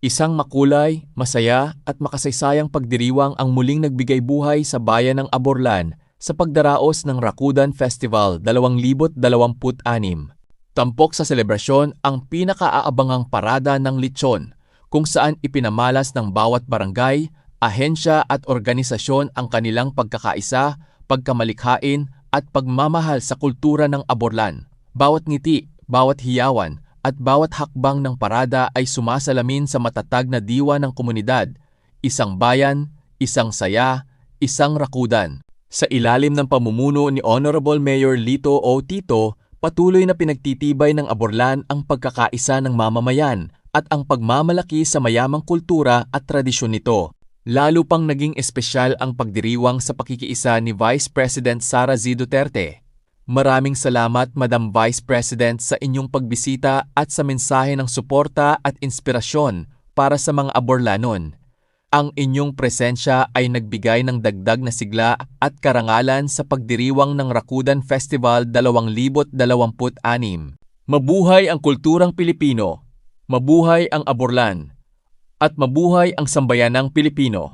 Isang makulay, masaya at makasaysayang pagdiriwang ang muling nagbigay buhay sa bayan ng Aborlan sa pagdaraos ng Rakudan Festival 2026. Tampok sa selebrasyon ang pinakaaabangang parada ng lechon, kung saan ipinamalas ng bawat barangay, ahensya at organisasyon ang kanilang pagkakaisa, pagkamalikhain at pagmamahal sa kultura ng Aborlan. Bawat ngiti, bawat hiyawan, at bawat hakbang ng parada ay sumasalamin sa matatag na diwa ng komunidad, isang bayan, isang saya, isang Rakudan. Sa ilalim ng pamumuno ni Honorable Mayor Lito O. Tito, patuloy na pinagtitibay ng Aborlan ang pagkakaisa ng mamamayan at ang pagmamalaki sa mayamang kultura at tradisyon nito. Lalo pang naging espesyal ang pagdiriwang sa pakikiisa ni Vice President Sara Z. Duterte. Maraming salamat, Madam Vice President, sa inyong pagbisita at sa mensahe ng suporta at inspirasyon para sa mga Aborlanon. Ang inyong presensya ay nagbigay ng dagdag na sigla at karangalan sa pagdiriwang ng Rakudan Festival 2026. Mabuhay ang kulturang Pilipino, mabuhay ang Aborlan, at mabuhay ang sambayanang Pilipino.